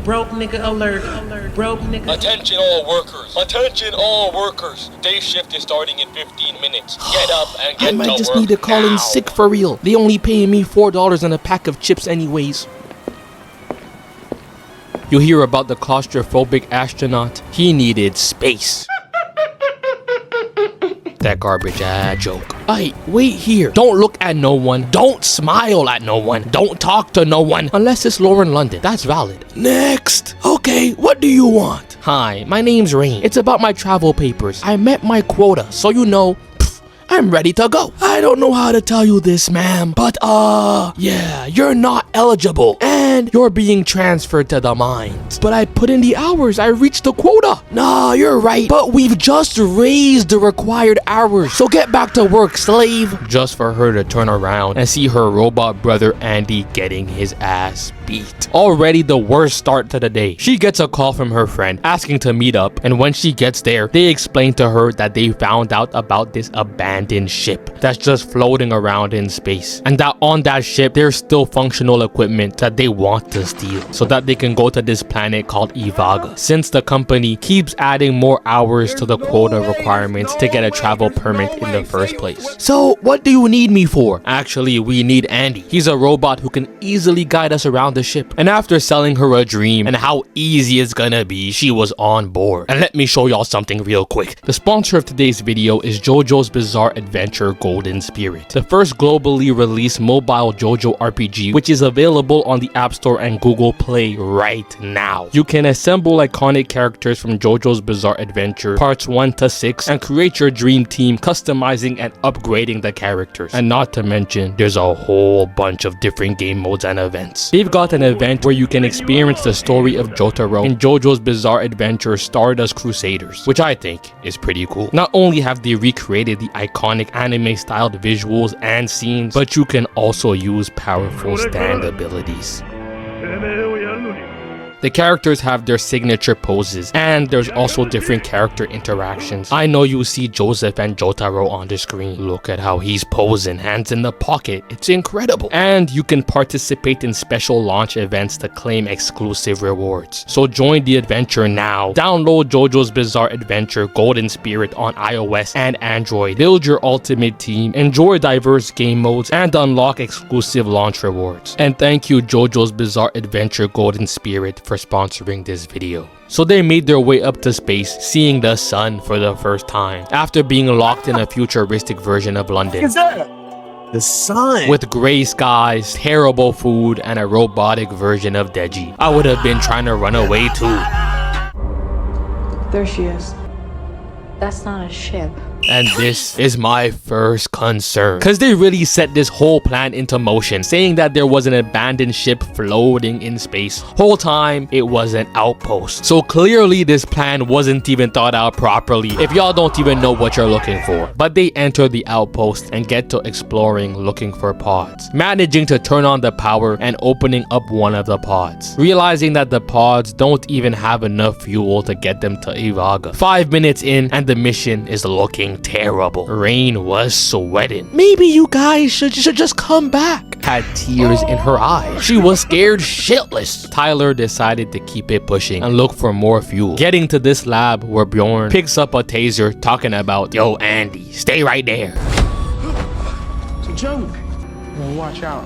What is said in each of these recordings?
Broke nigga alert. Broke nigga. Attention all workers. Attention all workers. Day shift is starting in 15 minutes. Get up and get to work. I might just need to call in sick for real. They only paying me $4 on a pack of chips anyways. You hear about the claustrophobic astronaut? He needed space. That garbage joke. Hey, wait here. Don't look at no one. Don't smile at no one. Don't talk to no one. Unless it's Lauren London. That's valid. Next. Okay, what do you want? Hi, my name's Rain. It's about my travel papers. I met my quota, so you know, I'm ready to go. I don't know how to tell you this, ma'am, but yeah, you're not eligible and you're being transferred to the mines. But I put in the hours. I reached the quota. Nah, you're right, but we've just raised the required hours. So get back to work, slave. Just for her to turn around and see her robot brother Andy getting his ass beat. Already the worst start to the day. She gets a call from her friend asking to meet up, and when she gets there, they explain to her that they found out about this abandoned ship that's just floating around in space, and that on that ship there's still functional equipment that they want to steal so that they can go to this planet called Ivaga, since the company keeps adding more hours to the quota requirements to get a travel permit in the first place. So what do you need me for? Actually, we need Andy. He's a robot who can easily guide us around the ship. And after selling her a dream and how easy it's gonna be, she was on board. And let me show y'all something real quick. The sponsor of today's video is JoJo's Bizarre Adventure Golden Spirit, the first globally released mobile JoJo RPG, which is available on the App Store and Google Play right now. You can assemble iconic characters from JoJo's Bizarre Adventure parts 1 to 6 and create your dream team, customizing and upgrading the characters. And not to mention, there's a whole bunch of different game modes and events. They've got an event where you can experience the story of Jotaro in JoJo's Bizarre Adventure Stardust Crusaders, which I think is pretty cool. Not only have they recreated the iconic anime-styled visuals and scenes, but you can also use powerful stand abilities. The characters have their signature poses, and there's also different character interactions. I know you see Joseph and Jotaro on the screen. Look at how he's posing, hands in the pocket. It's incredible. And you can participate in special launch events to claim exclusive rewards. So join the adventure now. Download JoJo's Bizarre Adventure Golden Spirit on iOS and Android. Build your ultimate team, enjoy diverse game modes, and unlock exclusive launch rewards. And thank you JoJo's Bizarre Adventure Golden Spirit for sponsoring this video. So they made their way up to space, seeing the sun for the first time after being locked in a futuristic version of London. What is that? The sun. With gray skies, terrible food, and a robotic version of Deji. I would have been trying to run away too. There she is. That's not a ship. And this is my first concern, because they really set this whole plan into motion, saying that there was an abandoned ship floating in space. Whole time it was an outpost, so clearly this plan wasn't even thought out properly if y'all don't even know what you're looking for. But they enter the outpost and get to exploring, looking for pods, managing to turn on the power and opening up one of the pods, realizing that the pods don't even have enough fuel to get them to Ivaga. 5 minutes in and the mission is looking terrible. Rain was sweating. Maybe you guys should just come back. Had tears in her eyes. She was scared shitless. Tyler decided to keep it pushing and look for more fuel. Getting to this lab where Bjorn picks up a taser talking about, "Yo, Andy, stay right there." It's a joke. Well, watch out.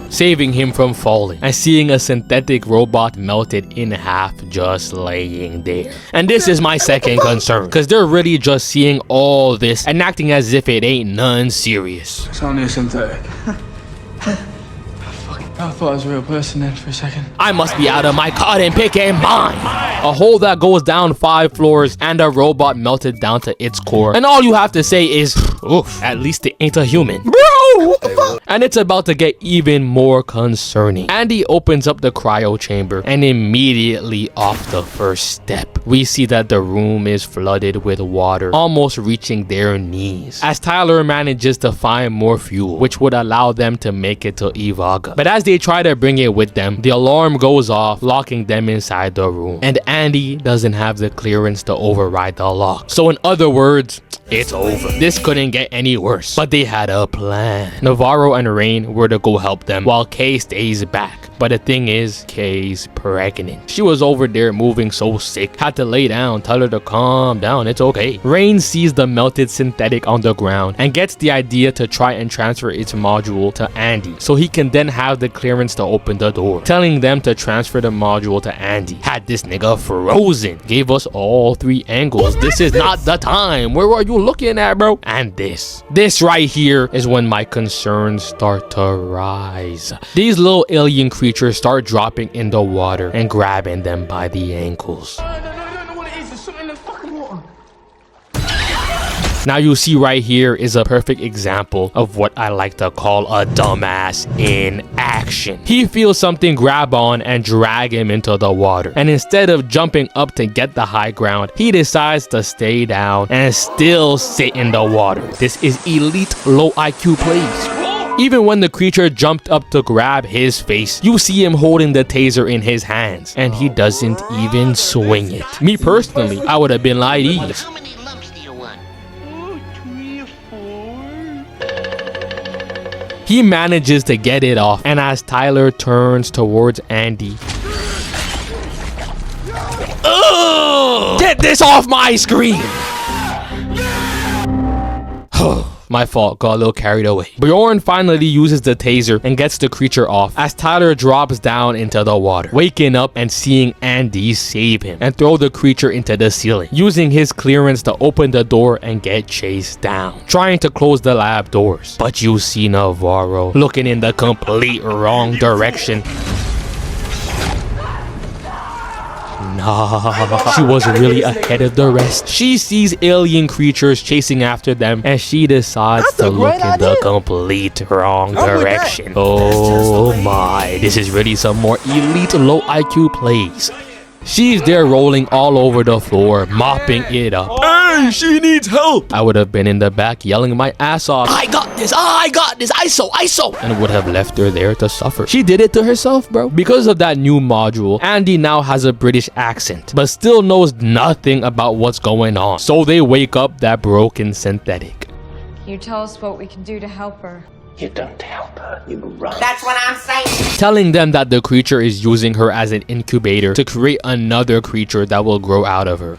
Saving him from falling and seeing a synthetic robot melted in half just laying there. And this is my second concern, because they're really just seeing all this and acting as if it ain't none serious. It's only a synthetic. I thought I was a real person then for a second. I must be out of my cotton picking mind. A hole that goes down 5 floors and a robot melted down to its core. And all you have to say is, oof, at least it ain't a human. Bro, what the fuck? And it's about to get even more concerning. Andy opens up the cryo chamber, and immediately off the first step, we see that the room is flooded with water, almost reaching their knees, as Tyler manages to find more fuel, which would allow them to make it to Ivaga. But as they try to bring it with them, the alarm goes off, locking them inside the room, and Andy doesn't have the clearance to override the lock. So in other words, it's over. This couldn't get any worse, but they had a plan. Navarro and Rain were to go help them, while Kay stays back But the thing is, Kay's pregnant. She was over there moving so sick, had to lay down, tell her to calm down, it's okay. Rain sees the melted synthetic on the ground and gets the idea to try and transfer its module to Andy so he can then have the clearance to open the door. Telling them to transfer the module to Andy had this nigga frozen. Gave us all 3 angles. This is not the time. Where are you looking at, bro? And this right here is when my concerns start to rise. These little alien creatures start dropping in the water and grabbing them by the ankles. Now you see right here is a perfect example of what I like to call a dumbass in action. He feels something grab on and drag him into the water. And instead of jumping up to get the high ground, he decides to stay down and still sit in the water. This is elite low IQ plays. Even when the creature jumped up to grab his face, you see him holding the taser in his hands and he doesn't even swing it. Me personally, I would have been like these. He manages to get it off, and as Tyler turns towards Andy, ugh! Get this off my screen! My fault, got a little carried away. Bjorn finally uses the taser and gets the creature off as Tyler drops down into the water, waking up and seeing Andy save him and throw the creature into the ceiling, using his clearance to open the door and get chased down, trying to close the lab doors. But you see Navarro looking in the complete wrong direction. Nah, she was really ahead of the rest. She sees alien creatures chasing after them and she decides to look in the complete wrong direction. Oh my, this is really some more elite low IQ plays. She's there rolling all over the floor, mopping it up. Hey, she needs help! I would have been in the back yelling my ass off. I got this, ISO! And would have left her there to suffer. She did it to herself, bro. Because of that new module, Andy now has a British accent, but still knows nothing about what's going on. So they wake up that broken synthetic. Can you tell us what we can do to help her? You don't help her, you run. That's what I'm saying. Telling them that the creature is using her as an incubator to create another creature that will grow out of her.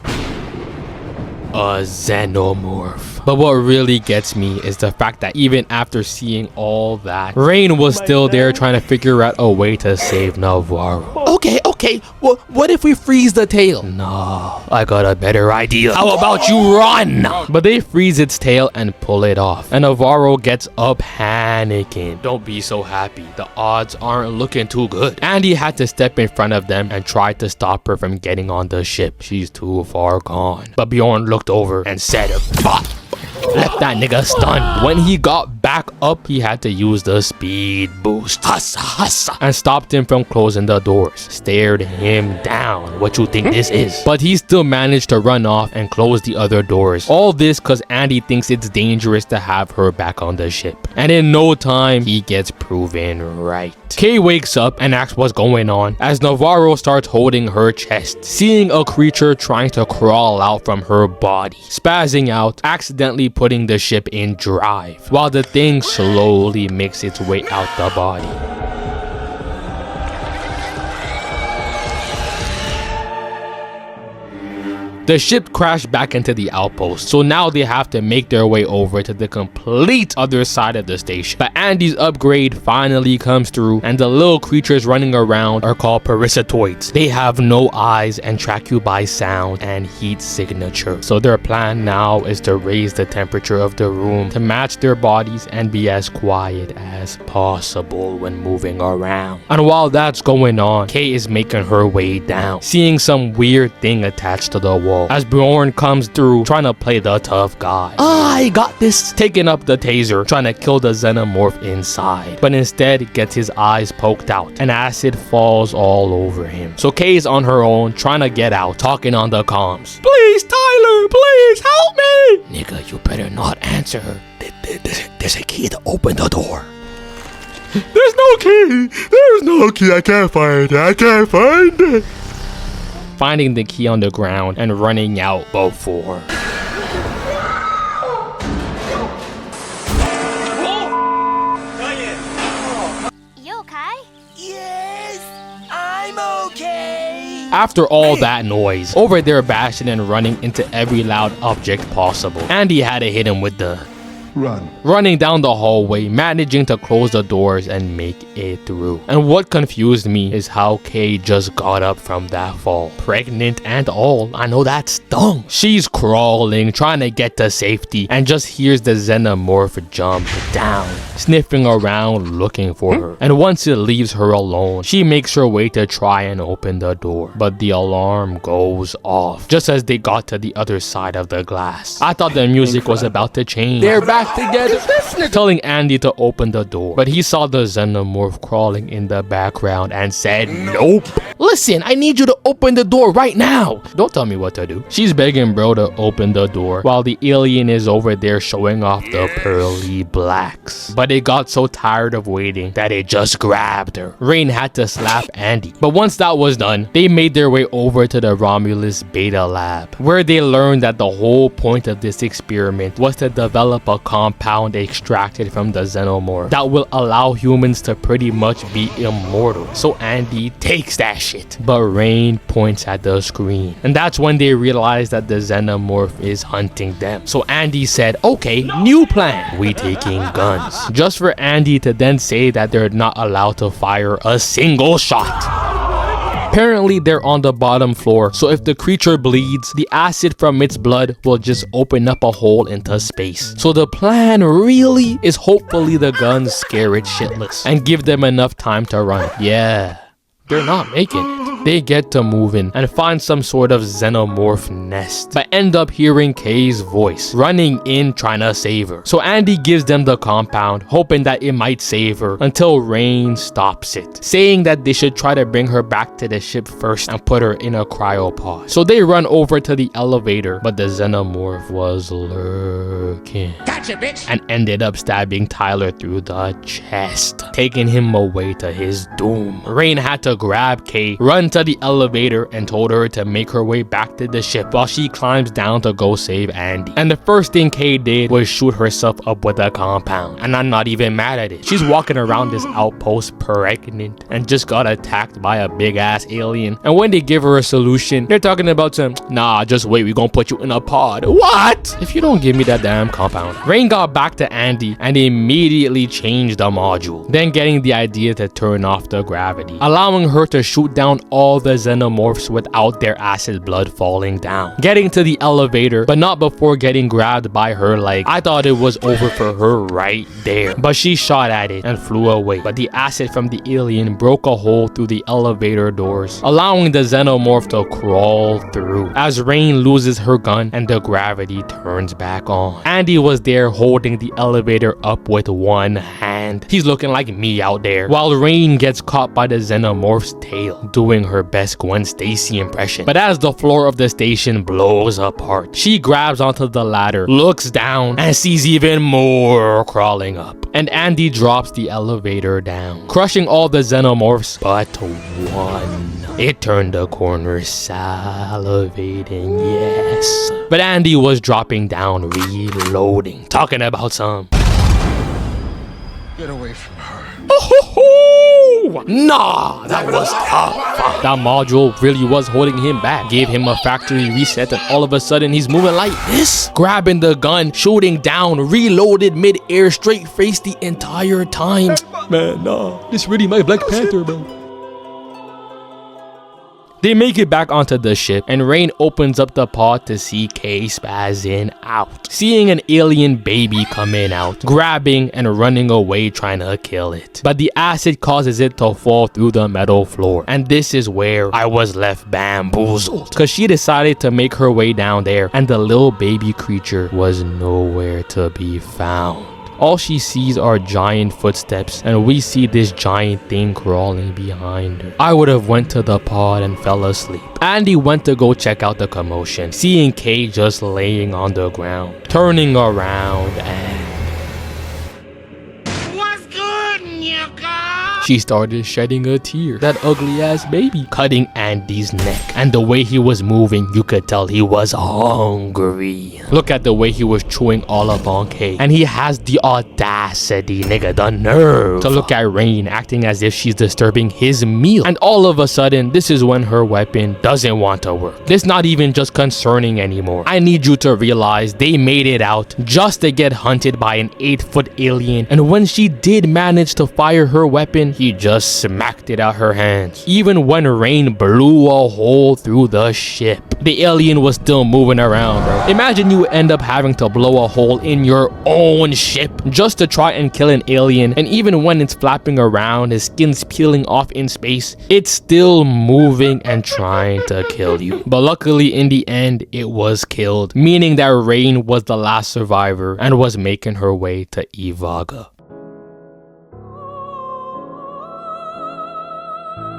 A xenomorph. But what really gets me is the fact that even after seeing all that, Rain was still there trying to figure out a way to save Navarro. Okay, what if we freeze the tail? No, I got a better idea. How about you run? But they freeze its tail and pull it off. And Navarro gets up panicking. Don't be so happy. The odds aren't looking too good. Andy had to step in front of them and try to stop her from getting on the ship. She's too far gone. But Bjorn looked over and said, "Bop." Left that nigga stunned. When he got back up, he had to use the speed boost. Hassa, and stopped him from closing the doors. Stared him down. What you think this is? But he still managed to run off and close the other doors. All this cause Andy thinks it's dangerous to have her back on the ship. And in no time, he gets proven right. Kay wakes up and asks what's going on as Navarro starts holding her chest, seeing a creature trying to crawl out from her body, spazzing out, accidentally putting the ship in drive, while the thing slowly makes its way out the body. The ship crashed back into the outpost, so now they have to make their way over to the complete other side of the station. But Andy's upgrade finally comes through, and the little creatures running around are called parasitoids. They have no eyes and track you by sound and heat signature. So their plan now is to raise the temperature of the room to match their bodies and be as quiet as possible when moving around. And while that's going on, Kay is making her way down, seeing some weird thing attached to the wall. As Bjorn comes through trying to play the tough guy. I got this. Taking up the taser, trying to kill the xenomorph inside. But instead gets his eyes poked out and acid falls all over him. So Kay's on her own trying to get out, talking on the comms. Please, Tyler, please help me. Nigga, you better not answer her. There's a key to open the door. There's no key. There's no key. I can't find it. Finding the key on the ground and running out before. You okay? Yeah, After all that noise, over there bashing and running into every loud object possible, Andy had to hit him with the running down the hallway, managing to close the doors and make it through. And what confused me is how Kay just got up from that fall, pregnant and all. I know that stung. She's crawling, trying to get to safety, and just hears the xenomorph jump down, sniffing around looking for her. And once it leaves her alone, she makes her way to try and open the door, but the alarm goes off just as they got to the other side of the glass. I thought the music was about to change. They're back together, telling Andy to open the door, but he saw the xenomorph crawling in the background and said, nope. Listen, I need you to open the door right now. Don't tell me what to do. She's begging bro to open the door while the alien is over there showing off the pearly blacks. But it got so tired of waiting that it just grabbed her. Rain had to slap Andy. But once that was done, they made their way over to the Romulus beta lab, where they learned that the whole point of this experiment was to develop a compound extracted from the xenomorph that will allow humans to pretty much be immortal. So Andy takes that shit, but Rain points at the screen, and that's when they realize that the xenomorph is hunting them. So Andy said, okay, new plan, we taking guns, just for Andy to then say that they're not allowed to fire a single shot. Apparently they're on the bottom floor, so if the creature bleeds, the acid from its blood will just open up a hole into space. So the plan really is hopefully the guns scare it shitless and give them enough time to run. Yeah, they're not making it. They get to moving and find some sort of xenomorph nest, but end up hearing Kay's voice running in trying to save her. So Andy gives them the compound, hoping that it might save her, until Rain stops it, saying that they should try to bring her back to the ship first and put her in a cryopod. So they run over to the elevator, but the xenomorph was lurking. Gotcha, bitch! And ended up stabbing Tyler through the chest, taking him away to his doom. Rain had to grab Kay, run to the elevator, and told her to make her way back to the ship while she climbs down to go save Andy. And the first thing Kay did was shoot herself up with a compound, and I'm not even mad at it. She's walking around this outpost pregnant and just got attacked by a big ass alien, and when they give her a solution, they're talking about some, nah, just wait, we gonna put you in a pod. What? If you don't give me that damn compound. Rain got back to Andy and immediately changed the module, then getting the idea to turn off the gravity, allowing her to shoot down all the xenomorphs without their acid blood falling down. Getting to the elevator, but not before getting grabbed by her leg. I thought it was over for her right there, but she shot at it and flew away. But the acid from the alien broke a hole through the elevator doors, allowing the xenomorph to crawl through as Rain loses her gun and the gravity turns back on. Andy was there holding the elevator up with one hand. He's looking like me out there, while Rain gets caught by the xenomorph's tail, doing her best Gwen Stacy impression. But as the floor of the station blows apart, she grabs onto the ladder, looks down, and sees even more crawling up. And Andy drops the elevator down, crushing all the xenomorphs but one. It turned the corner, salivating, yes. But Andy was dropping down, reloading, talking about some. Get away from her. Oh, nah, that was tough. That module really was holding him back. Gave him a factory reset and all of a sudden he's moving like this. Grabbing the gun, shooting down, reloaded mid-air, straight face the entire time. Man, nah, this really my Black Panther, bro. They make it back onto the ship, and Rain opens up the pod to see Kay spazzing out, seeing an alien baby coming out, grabbing and running away trying to kill it. But the acid causes it to fall through the metal floor, and this is where I was left bamboozled, cause she decided to make her way down there, and the little baby creature was nowhere to be found. All she sees are giant footsteps, and we see this giant thing crawling behind her. I would have went to the pod and fell asleep. Andy went to go check out the commotion, seeing Kay just laying on the ground, turning around and... She started shedding a tear. That ugly ass baby. Cutting Andy's neck. And the way he was moving, you could tell he was hungry. Look at the way he was chewing all up on Kay. And he has the audacity, nigga, the nerve, to look at Rain acting as if she's disturbing his meal. And all of a sudden, this is when her weapon doesn't want to work. This not even just concerning anymore. I need you to realize they made it out just to get hunted by an 8-foot alien. And when she did manage to fire her weapon, he just smacked it out her hands. Even when Rain blew a hole through the ship, the alien was still moving around, bro. Imagine you end up having to blow a hole in your own ship just to try and kill an alien, and even when it's flapping around, his skin's peeling off in space, it's still moving and trying to kill you. But luckily in the end, it was killed, meaning that Rain was the last survivor and was making her way to Ivaga.